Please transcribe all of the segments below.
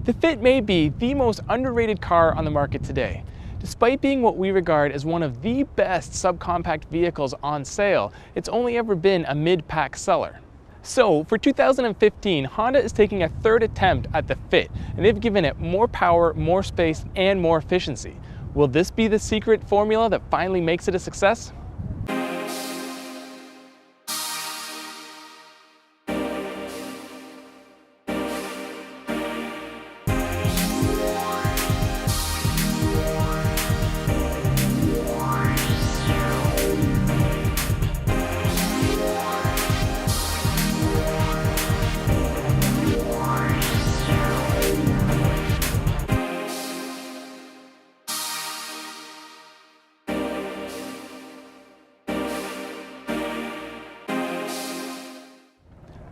The Fit may be the most underrated car on the market today. Despite being what we regard as one of the best subcompact vehicles on sale, it's only ever been a mid-pack seller. So for 2015, Honda is taking a third attempt at the Fit, and they've given it more power, more space, and more efficiency. Will this be the secret formula that finally makes it a success?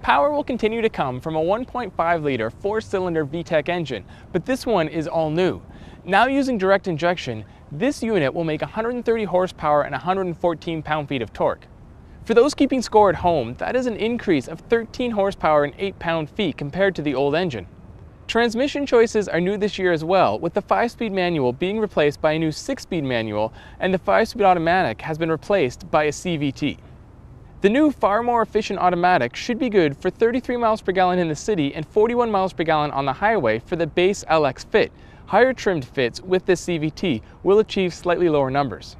Power will continue to come from a 1.5-liter four-cylinder VTEC engine, but this one is all new. Now using direct injection, this unit will make 130 horsepower and 114 pound-feet of torque. For those keeping score at home, that is an increase of 13 horsepower and 8 pound-feet compared to the old engine. Transmission choices are new this year as well, with the 5-speed manual being replaced by a new 6-speed manual, and the 5-speed automatic has been replaced by a CVT. The new, far more efficient automatic should be good for 33 miles per gallon in the city and 41 miles per gallon on the highway for the base LX Fit. Higher trimmed Fits with this CVT will achieve slightly lower numbers.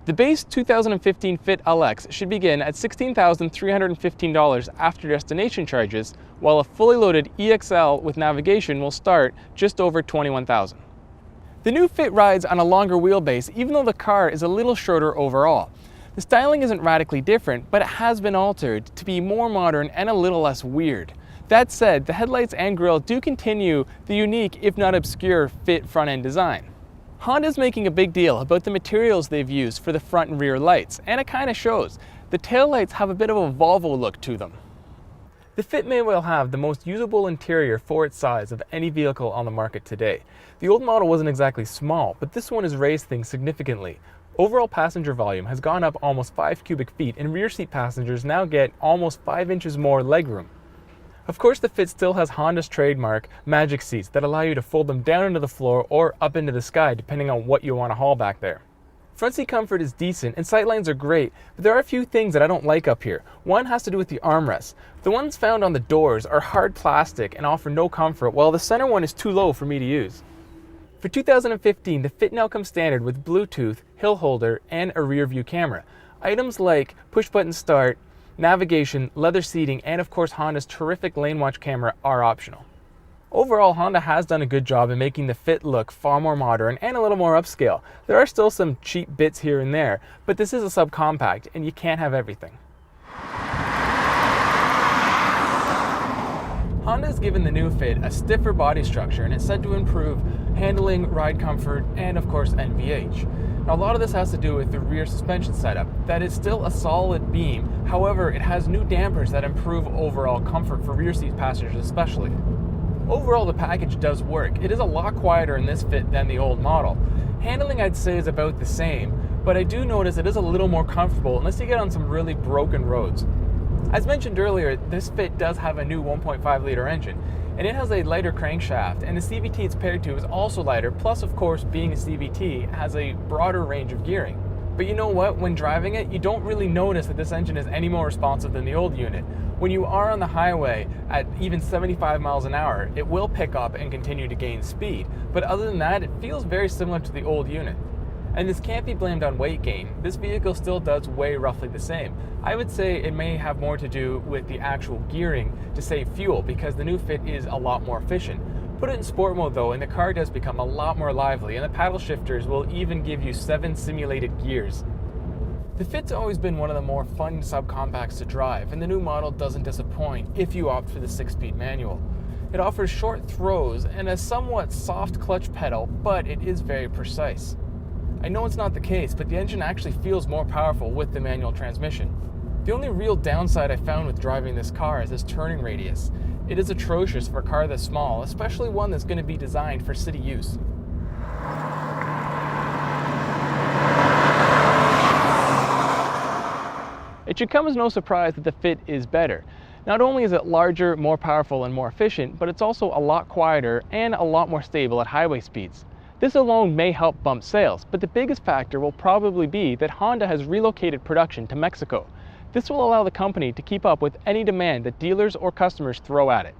The base 2015 Fit LX should begin at $16,315 after destination charges, while a fully loaded EXL with navigation will start just over $21,000. The new Fit rides on a longer wheelbase, even though the car is a little shorter overall. The styling isn't radically different, but it has been altered to be more modern and a little less weird. That said, the headlights and grille do continue the unique, if not obscure, Fit front-end design. Honda's making a big deal about the materials they've used for the front and rear lights, and it kind of shows. The taillights have a bit of a Volvo look to them. The Fit may well have the most usable interior for its size of any vehicle on the market today. The old model wasn't exactly small, but this one has raised things significantly. Overall passenger volume has gone up almost 5 cubic feet, and rear seat passengers now get almost 5 inches more legroom. Of course, the Fit still has Honda's trademark magic seats that allow you to fold them down into the floor or up into the sky depending on what you want to haul back there. Front seat comfort is decent and sightlines are great, but there are a few things that I don't like up here. One has to do with the armrests. The ones found on the doors are hard plastic and offer no comfort, while the center one is too low for me to use. For 2015, the Fit now comes standard with Bluetooth, hill holder, and a rear view camera. Items like push button start, navigation, leather seating, and of course Honda's terrific lane watch camera are optional. Overall, Honda has done a good job in making the Fit look far more modern and a little more upscale. There are still some cheap bits here and there, but this is a subcompact and you can't have everything. Honda has given the new Fit a stiffer body structure and it's said to improve handling, ride comfort, and of course NVH. Now a lot of this has to do with the rear suspension setup. That is still a solid beam, however it has new dampers that improve overall comfort for rear seat passengers especially. Overall the package does work. It is a lot quieter in this Fit than the old model. Handling I'd say is about the same, but I do notice it is a little more comfortable unless you get on some really broken roads. As mentioned earlier, this Fit does have a new 1.5-liter engine, and it has a lighter crankshaft, and the CVT it's paired to is also lighter, plus of course being a CVT has a broader range of gearing. But you know what, when driving it, you don't really notice that this engine is any more responsive than the old unit. When you are on the highway at even 75 miles an hour, it will pick up and continue to gain speed, but other than that, it feels very similar to the old unit. And this can't be blamed on weight gain. This vehicle still does weigh roughly the same. I would say it may have more to do with the actual gearing to save fuel because the new Fit is a lot more efficient. Put it in sport mode though and the car does become a lot more lively, and the paddle shifters will even give you 7 simulated gears. The Fit's always been one of the more fun subcompacts to drive, and the new model doesn't disappoint if you opt for the 6-speed manual. It offers short throws and a somewhat soft clutch pedal, but it is very precise. I know it's not the case, but the engine actually feels more powerful with the manual transmission. The only real downside I found with driving this car is its turning radius. It is atrocious for a car this small, especially one that's going to be designed for city use. It should come as no surprise that the Fit is better. Not only is it larger, more powerful, and more efficient, but it's also a lot quieter and a lot more stable at highway speeds. This alone may help bump sales, but the biggest factor will probably be that Honda has relocated production to Mexico. This will allow the company to keep up with any demand that dealers or customers throw at it.